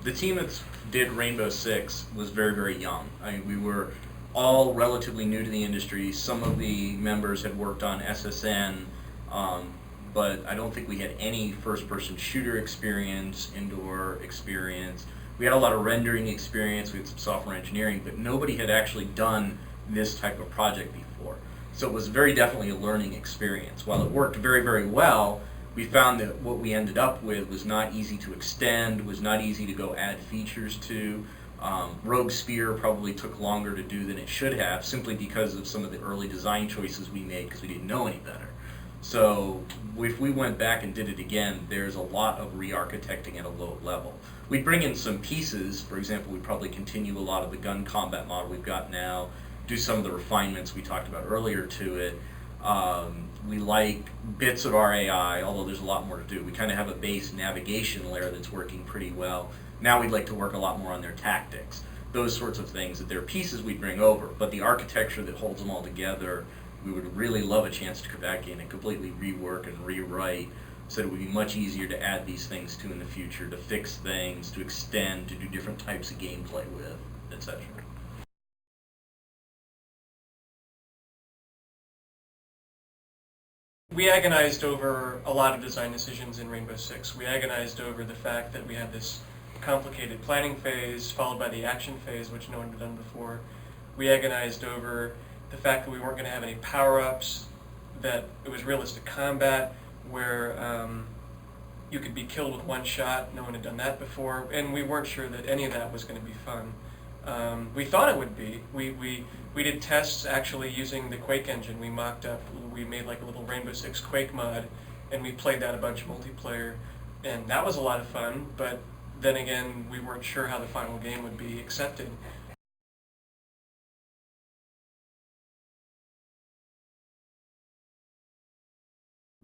The team that did Rainbow Six was very, very young. I mean, we were all relatively new to the industry. Some of the members had worked on SSN, but I don't think we had any first-person shooter experience, indoor experience. We had a lot of rendering experience, we had some software engineering, but nobody had actually done this type of project before. So it was very definitely a learning experience. While it worked very, very well, we found that what we ended up with was not easy to extend, was not easy to go add features to. Rogue Spear probably took longer to do than it should have, simply because of some of the early design choices we made because we didn't know any better. So if we went back and did it again, there's a lot of re-architecting at a low level. We'd bring in some pieces. For example, we'd probably continue a lot of the gun combat model we've got now, do some of the refinements we talked about earlier to it. We like bits of our AI, although there's a lot more to do. We kind of have a base navigation layer that's working pretty well. Now we'd like to work a lot more on their tactics, those sorts of things, that they're pieces we'd bring over. But the architecture that holds them all together, we would really love a chance to come back in and completely rework and rewrite so that it would be much easier to add these things to in the future, to fix things, to extend, to do different types of gameplay with, etc. We agonized over a lot of design decisions in Rainbow Six. We agonized over the fact that we had this complicated planning phase followed by the action phase, which no one had done before. We agonized over the fact that we weren't going to have any power-ups, that it was realistic combat where you could be killed with one shot. No one had done that before, and we weren't sure that any of that was going to be fun. We thought it would be. We did tests actually using the Quake engine. We mocked up, we made like a little Rainbow Six Quake mod, and we played that a bunch multiplayer, and that was a lot of fun, but then again, we weren't sure how the final game would be accepted.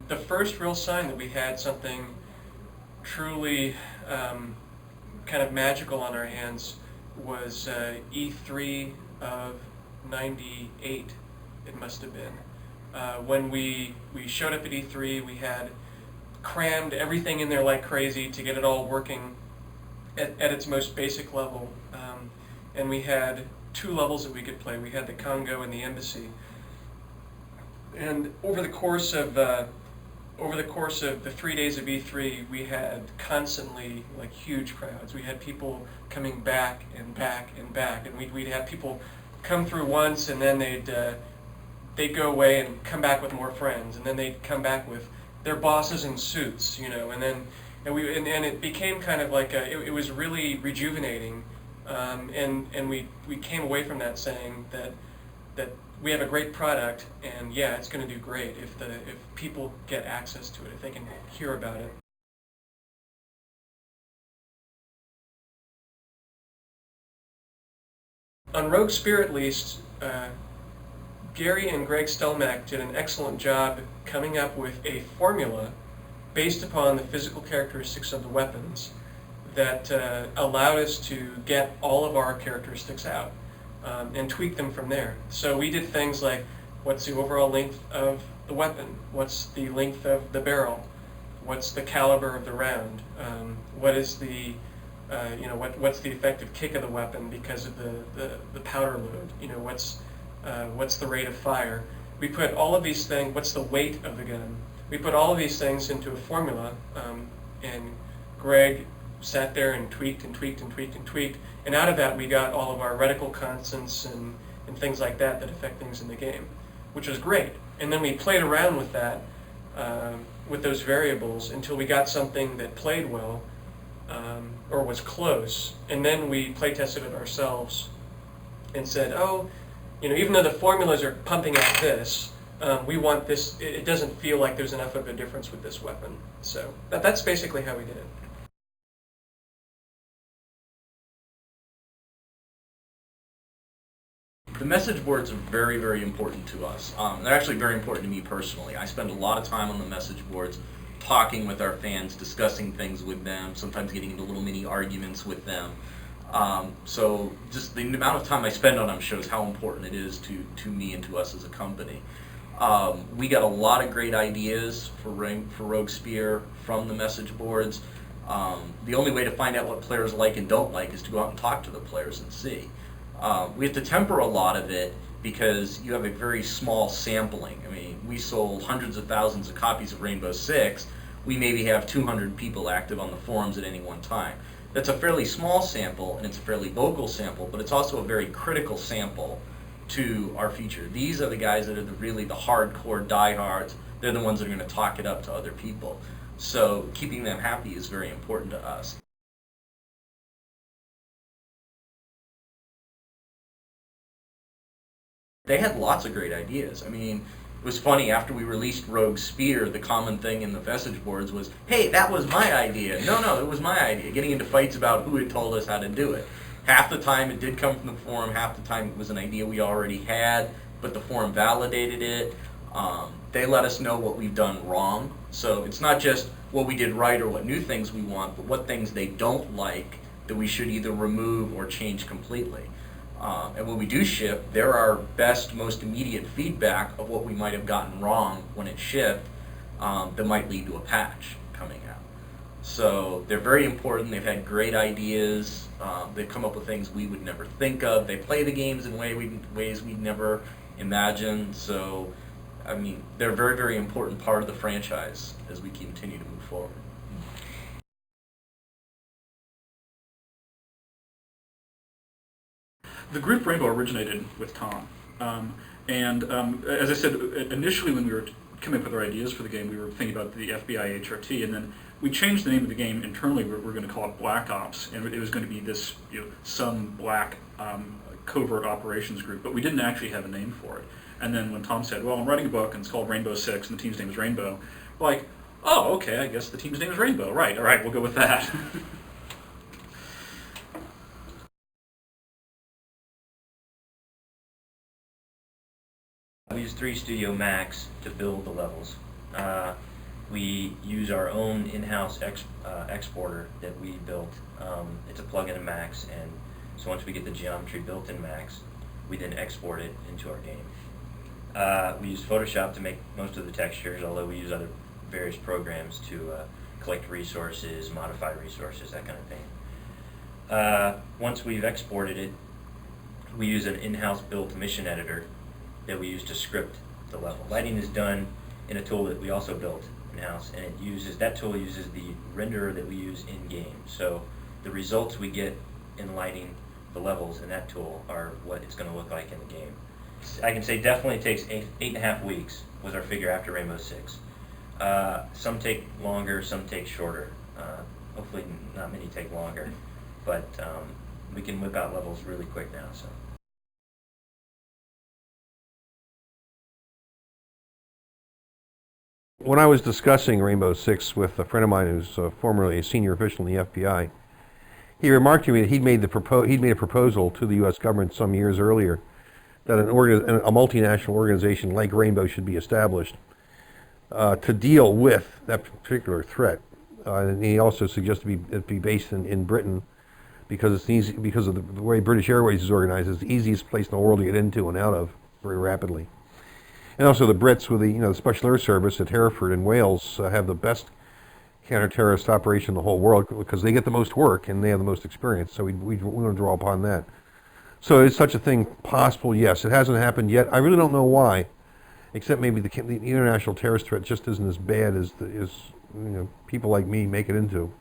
The first real sign that we had something truly kind of magical on our hands was E3 of '98, it must have been. When we showed up at E3, we had crammed everything in there like crazy to get it all working at its most basic level. And we had two levels that we could play. We had the Congo and the Embassy. And over the course of the 3 days of E3, we had constantly like huge crowds. We had people coming back and back and back, and we'd have people come through once, and then they'd go away and come back with more friends, and then they'd come back with their bosses in suits, you know, and it became kind of like it was really rejuvenating, and we came away from that saying that we have a great product, and yeah, it's going to do great if people get access to it, if they can hear about it. On Rogue Spear, at least, Gary and Greg Stelmack did an excellent job coming up with a formula based upon the physical characteristics of the weapons that allowed us to get all of our characteristics out. And tweak them from there. So we did things like, what's the overall length of the weapon? What's the length of the barrel? What's the caliber of the round? What is the, what's the effective kick of the weapon because of the powder load? You know, what's the rate of fire? We put all of these things. What's the weight of the gun? We put all of these things into a formula, and Greg sat there and tweaked and tweaked and tweaked and tweaked, and out of that we got all of our reticle constants and things like that affect things in the game, which was great. And then we played around with that, with those variables until we got something that played well, or was close, and then we play tested it ourselves and said, oh, you know, even though the formulas are pumping out this, we want this, it doesn't feel like there's enough of a difference with this weapon. So that's basically how we did it. The message boards are very, very important to us. They're actually very important to me personally. I spend a lot of time on the message boards talking with our fans, discussing things with them, sometimes getting into little mini arguments with them. So just the amount of time I spend on them shows how important it is to me and to us as a company. We got a lot of great ideas for Rogue Spear from the message boards. The only way to find out what players like and don't like is to go out and talk to the players and see. We have to temper a lot of it because you have a very small sampling. I mean, we sold hundreds of thousands of copies of Rainbow Six. We maybe have 200 people active on the forums at any one time. That's a fairly small sample, and it's a fairly vocal sample, but it's also a very critical sample to our feature. These are the guys that are really the hardcore diehards. They're the ones that are going to talk it up to other people. So keeping them happy is very important to us. They had lots of great ideas. I mean, it was funny, after we released Rogue Spear, the common thing in the message boards was, hey, that was my idea. No, it was my idea. Getting into fights about who had told us how to do it. Half the time it did come from the forum, half the time it was an idea we already had, but the forum validated it. They let us know what we've done wrong. So it's not just what we did right or what new things we want, but what things they don't like that we should either remove or change completely. And when we do ship, they're our best, most immediate feedback of what we might have gotten wrong when it shipped that might lead to a patch coming out. So they're very important. They've had great ideas. They've come up with things we would never think of. They play the games in ways we'd never imagined. So, I mean, they're a very, very important part of the franchise as we continue to move forward. The group Rainbow originated with Tom. As I said, initially when we were coming up with our ideas for the game, we were thinking about the FBI HRT, and then we changed the name of the game internally. We're going to call it Black Ops, and it was going to be this, some black covert operations group, but we didn't actually have a name for it. And then when Tom said, well, I'm writing a book, and it's called Rainbow Six, and the team's name is Rainbow, we're like, oh, okay, I guess the team's name is Rainbow. Right, all right, we'll go with that. We use 3 Studio Max to build the levels. We use our own in-house exporter that we built. It's a plug-in in Max, and so once we get the geometry built in Max, we then export it into our game. We use Photoshop to make most of the textures, although we use other various programs to collect resources, modify resources, that kind of thing. Once we've exported it, we use an in-house built mission editor that we use to script the level. Lighting is done in a tool that we also built in-house, and that tool uses the renderer that we use in-game. So the results we get in lighting the levels in that tool are what it's going to look like in the game. I can say definitely it takes 8.5 weeks was our figure after Rainbow Six. Some take longer, some take shorter. Hopefully not many take longer, but we can whip out levels really quick now. So. When I was discussing Rainbow Six with a friend of mine who's formerly a senior official in the FBI, he remarked to me that he'd made a proposal to the U.S. government some years earlier that a multinational organization like Rainbow should be established to deal with that particular threat. And he also suggested it be based in Britain because it's easy, because of the way British Airways is organized. It's the easiest place in the world to get into and out of very rapidly. And also the Brits with the Special Air Service at Hereford in Wales have the best counter-terrorist operation in the whole world because they get the most work and they have the most experience. So we want to draw upon that. So is such a thing possible? Yes. It hasn't happened yet. I really don't know why, except maybe the international terrorist threat just isn't as bad as people like me make it into.